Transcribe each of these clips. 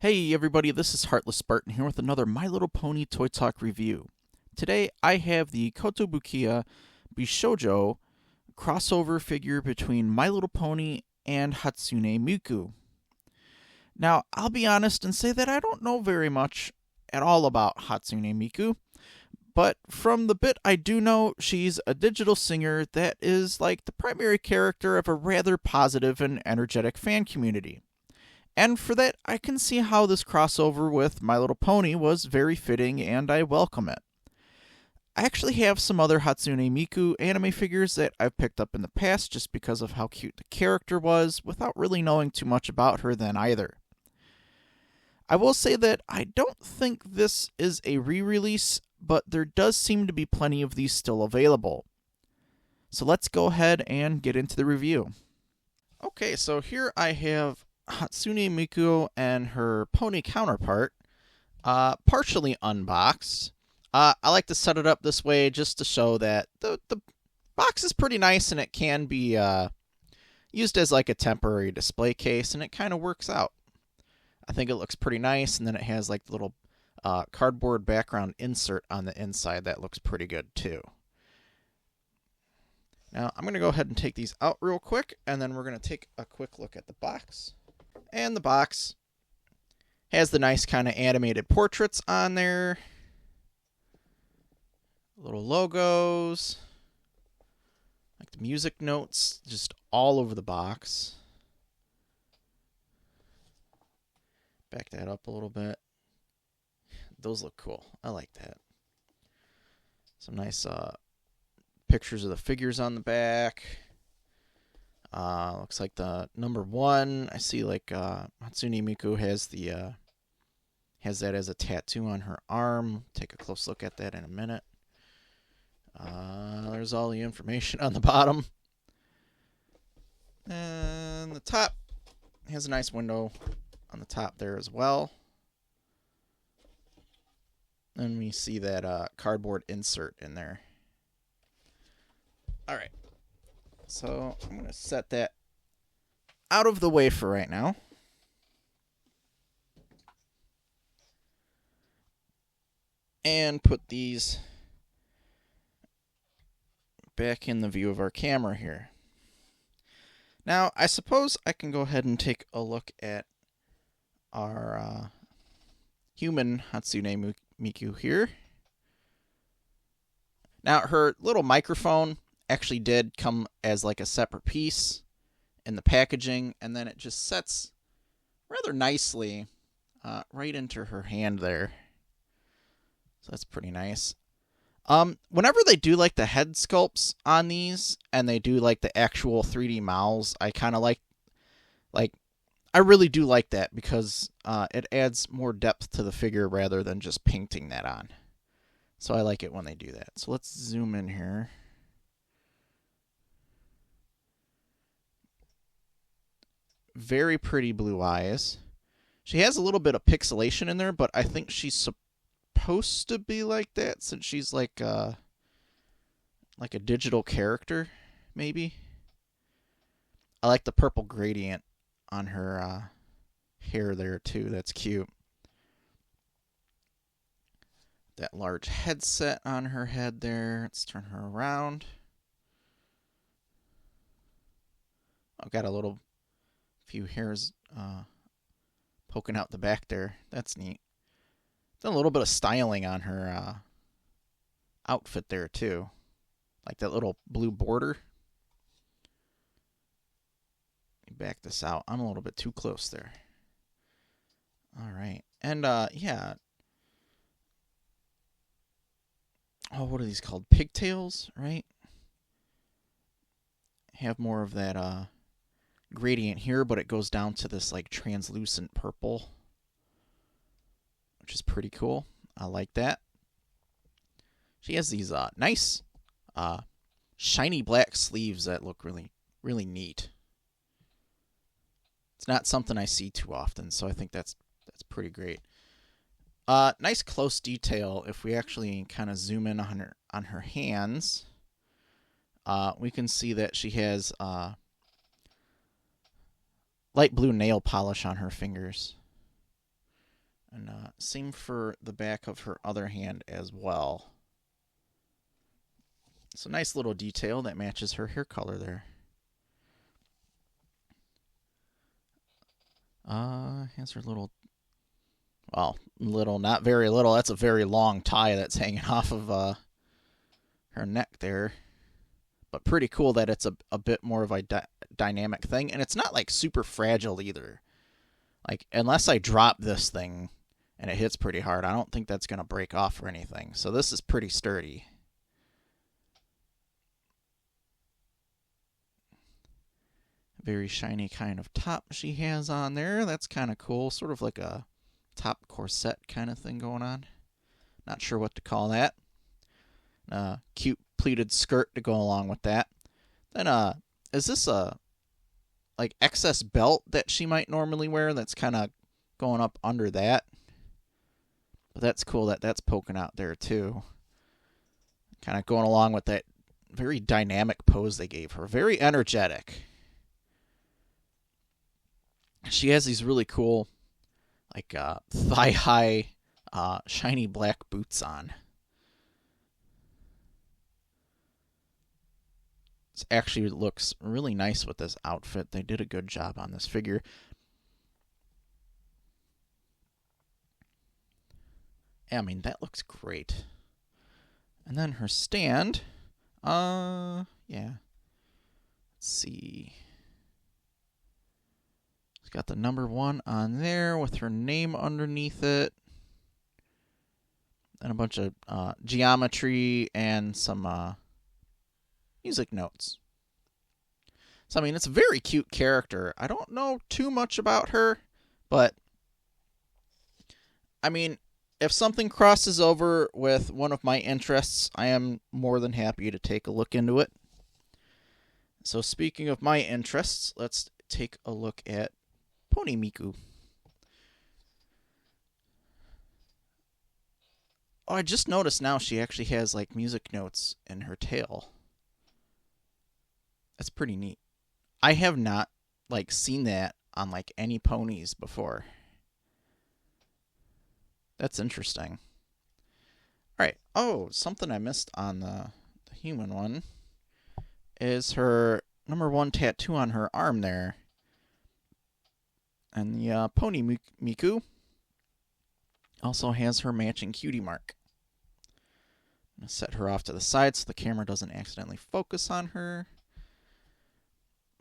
Hey everybody, this is Heartless Spartan here with another My Little Pony Toy Talk review. Today I have the Kotobukiya Bishoujo crossover figure between My Little Pony and Hatsune Miku. Now, I'll be honest and say that I don't know very much at all about Hatsune Miku, but from the bit I do know, she's a digital singer that is like the primary character of a rather positive and energetic fan community. And for that, I can see how this crossover with My Little Pony was very fitting, and I welcome it. I actually have some other Hatsune Miku anime figures that I've picked up in the past just because of how cute the character was, without really knowing too much about her then either. I will say that I don't think this is a re-release, but there does seem to be plenty of these still available. So let's go ahead and get into the review. Okay, so here I have Hatsune Miku and her pony counterpart, partially unboxed. I like to set it up this way just to show that the box is pretty nice and it can be used as like a temporary display case, and it kind of works out. I think it looks pretty nice, and then it has like the little cardboard background insert on the inside that looks pretty good too. Now I'm going to go ahead and take these out real quick, and then we're going to take a quick look at the box. And the box has the nice kind of animated portraits on there. Little logos. Like the music notes just all over the box. Back that up a little bit. Those look cool. I like that. Some nice pictures of the figures on the back. Looks like the number 1. I see like Hatsune Miku has that as a tattoo on her arm. Take a close look at that in a minute. There's all the information on the bottom. And the top has a nice window on the top there as well. And we see that cardboard insert in there. All right. So I'm going to set that out of the way for right now. And put these back in the view of our camera here. Now, I suppose I can go ahead and take a look at our human Hatsune Miku here. Now, her little microphone actually did come as like a separate piece in the packaging, and then it just sets rather nicely right into her hand there. So that's pretty nice. Whenever they do like the head sculpts on these, and they do like the actual 3D mouths, I kind of like I really do like that, because it adds more depth to the figure rather than just painting that on. So I like it when they do that. So let's zoom in here. Very pretty blue eyes. She has a little bit of pixelation in there, but I think she's supposed to be like that since she's like a digital character, maybe. I like the purple gradient on her hair there too. That's cute. That large headset on her head there. Let's turn her around. I've got a little few hairs poking out the back there. That's neat. Done a little bit of styling on her outfit there too, like that little blue border. Back this out. I'm a little bit too close there. All right, and yeah. Oh, what are these called? Pigtails, right? Have more of that gradient here, but it goes down to this like translucent purple, which is pretty cool. I like that. She has these nice shiny black sleeves that look really, really neat. It's not something I see too often, so I think that's pretty great. Nice close detail. If we actually kind of zoom in on her hands, we can see that she has light blue nail polish on her fingers. And same for the back of her other hand as well. It's a nice little detail that matches her hair color there. Has her little, well, little, not very little. That's a very long tie that's hanging off of her neck there. But pretty cool that it's a bit more of a dynamic thing. And it's not like super fragile either. Like, unless I drop this thing and it hits pretty hard, I don't think that's going to break off or anything. So this is pretty sturdy. Very shiny kind of top she has on there. That's kind of cool. Sort of like a top corset kind of thing going on. Not sure what to call that. Cute pleated skirt to go along with that. Then, is this a like excess belt that she might normally wear that's kind of going up under that? But that's cool that that's poking out there too. Kind of going along with that very dynamic pose they gave her. Very energetic. She has these really cool, like, thigh-high, shiny black boots on. This actually looks really nice with this outfit. They did a good job on this figure. Yeah, I mean, that looks great. And then her stand, yeah. Let's see. It's got the number 1 on there with her name underneath it. And a bunch of geometry and some music notes. So, I mean, it's a very cute character. I don't know too much about her, but, I mean, if something crosses over with one of my interests, I am more than happy to take a look into it. So, speaking of my interests, let's take a look at Pony Miku. Oh, I just noticed now she actually has, like, music notes in her tail. That's pretty neat. I have not, like, seen that on, like, any ponies before. That's interesting. Alright. Oh, something I missed on the human one is her number 1 tattoo on her arm there. And the Pony Miku also has her matching cutie mark. I'm going to set her off to the side so the camera doesn't accidentally focus on her.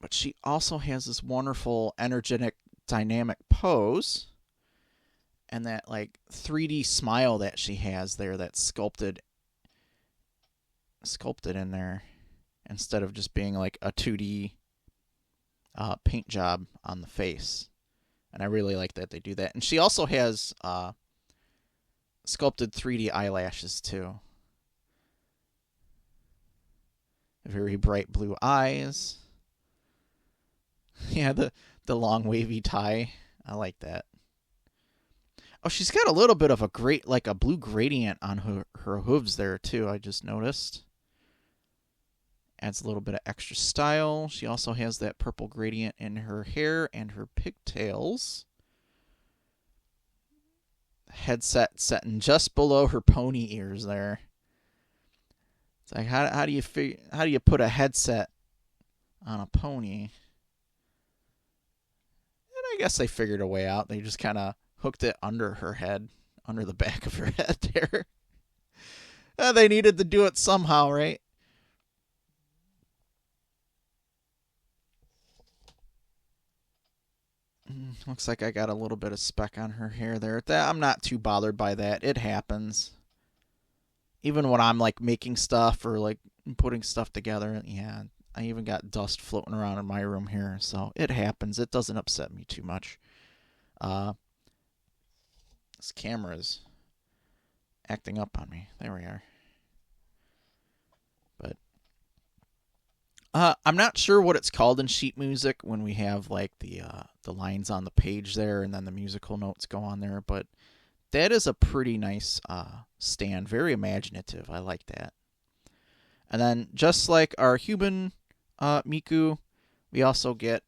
But she also has this wonderful, energetic, dynamic pose. And that, like, 3D smile that she has there that's sculpted in there. Instead of just being, like, a 2D paint job on the face. And I really like that they do that. And she also has sculpted 3D eyelashes, too. Very bright blue eyes. Yeah, the long wavy tie. I like that. Oh, she's got a little bit of a blue gradient on her hooves there, too, I just noticed. Adds a little bit of extra style. She also has that purple gradient in her hair and her pigtails. Headset setting just below her pony ears there. It's like, how do you put a headset on a pony? And I guess they figured a way out. They just kind of hooked it under her head, under the back of her head there. They needed to do it somehow, right? Looks like I got a little bit of speck on her hair there. I'm not too bothered by that. It happens. Even when I'm, like, making stuff or, like, putting stuff together, yeah, I even got dust floating around in my room here, so it happens. It doesn't upset me too much. This camera's acting up on me. There we are. But I'm not sure what it's called in sheet music when we have, like, the lines on the page there and then the musical notes go on there, but that is a pretty nice stand. Very imaginative. I like that. And then, just like our human Miku, we also get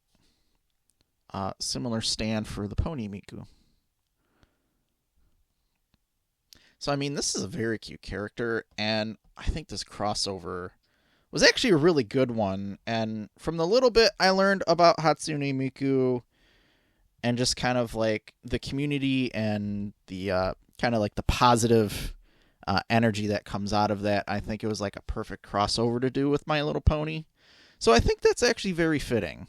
a similar stand for the Pony Miku. So, I mean, this is a very cute character, and I think this crossover was actually a really good one. And from the little bit I learned about Hatsune Miku and just kind of like the community and the kind of like the positive energy that comes out of that, I think it was like a perfect crossover to do with My Little Pony. So I think that's actually very fitting.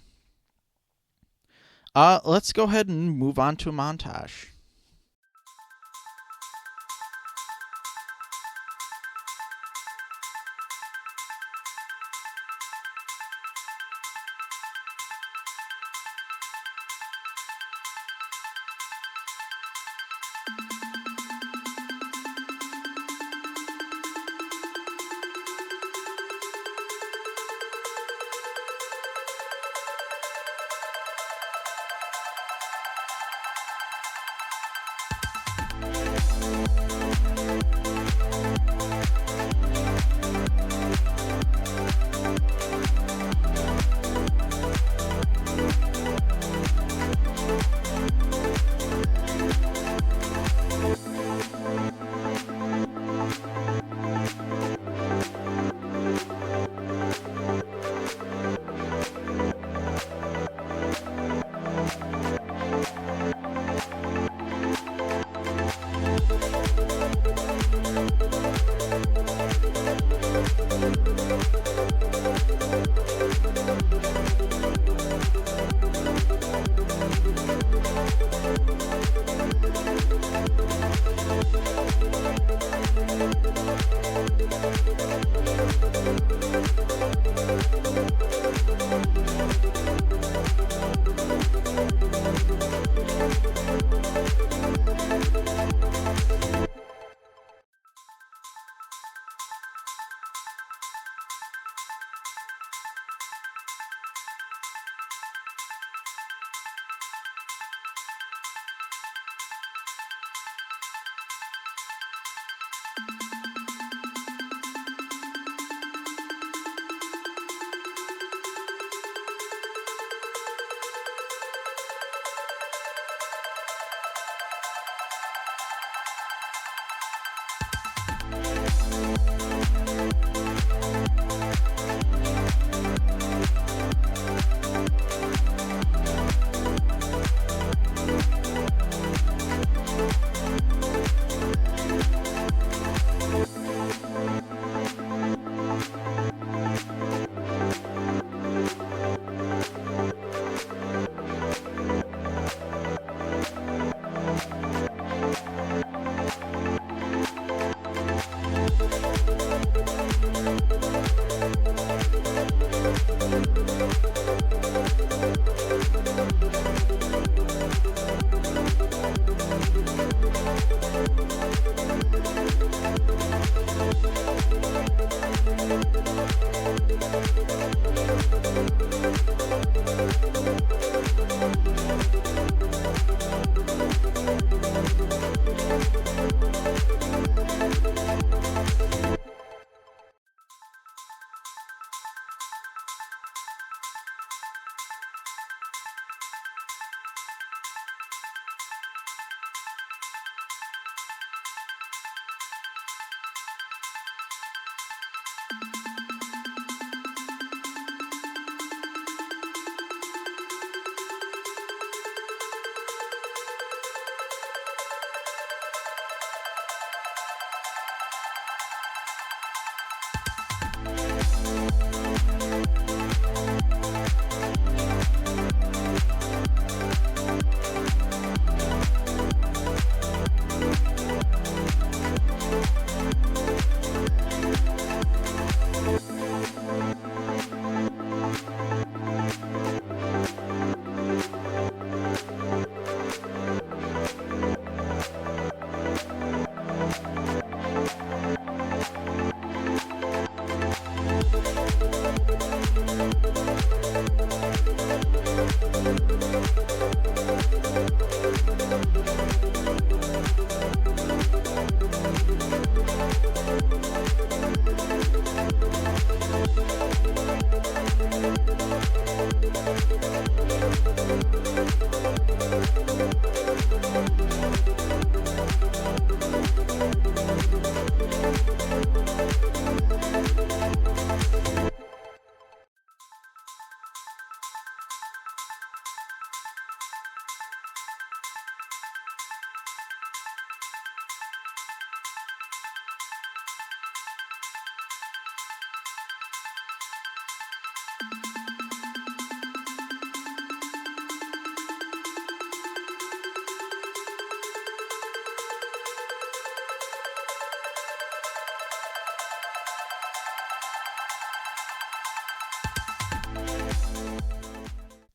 Let's go ahead and move on to a montage.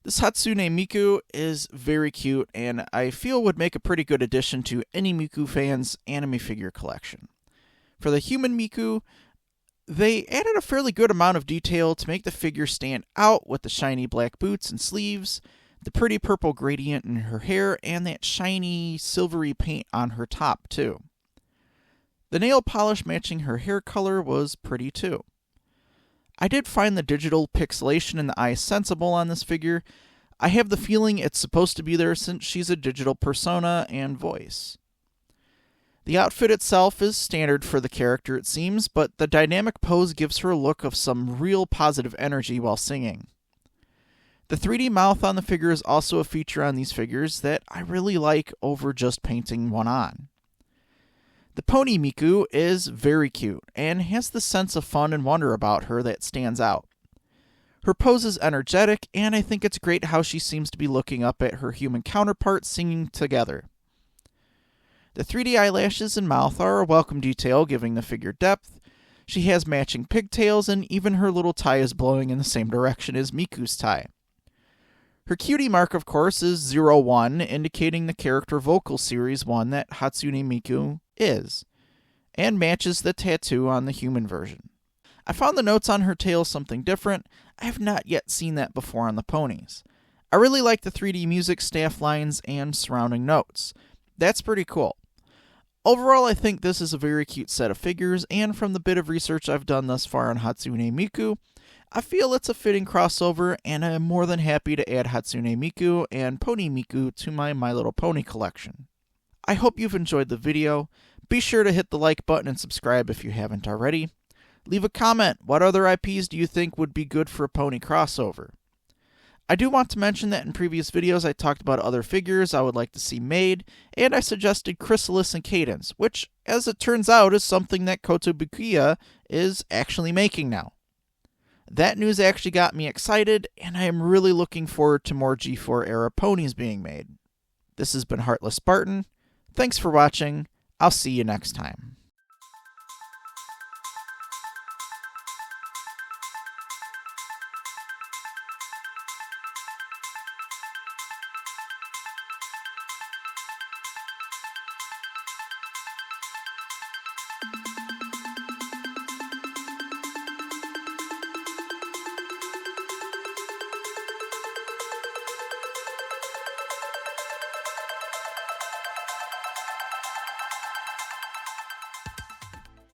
This Hatsune Miku is very cute and I feel would make a pretty good addition to any Miku fan's anime figure collection. For the human Miku, they added a fairly good amount of detail to make the figure stand out with the shiny black boots and sleeves, the pretty purple gradient in her hair, and that shiny silvery paint on her top too. The nail polish matching her hair color was pretty too. I did find the digital pixelation in the eyes sensible on this figure. I have the feeling it's supposed to be there since she's a digital persona and voice. The outfit itself is standard for the character, it seems, but the dynamic pose gives her a look of some real positive energy while singing. The 3D mouth on the figure is also a feature on these figures that I really like over just painting one on. The Pony Miku is very cute and has the sense of fun and wonder about her that stands out. Her pose is energetic, and I think it's great how she seems to be looking up at her human counterpart singing together. The 3D eyelashes and mouth are a welcome detail, giving the figure depth. She has matching pigtails, and even her little tie is blowing in the same direction as Miku's tie. Her cutie mark, of course, is 01, indicating the character vocal series 1 that Hatsune Miku is, and matches the tattoo on the human version. I found the notes on her tail something different. I have not yet seen that before on the ponies. I really like the 3D music staff lines and surrounding notes. That's pretty cool. Overall, I think this is a very cute set of figures, and from the bit of research I've done thus far on Hatsune Miku, I feel it's a fitting crossover, and I am more than happy to add Hatsune Miku and Pony Miku to my My Little Pony collection. I hope you've enjoyed the video. Be sure to hit the like button and subscribe if you haven't already. Leave a comment. What other IPs do you think would be good for a pony crossover? I do want to mention that in previous videos I talked about other figures I would like to see made, and I suggested Chrysalis and Cadence, which, as it turns out, is something that Kotobukiya is actually making now. That news actually got me excited, and I am really looking forward to more G4 era ponies being made. This has been Heartless Spartan. Thanks for watching. I'll see you next time.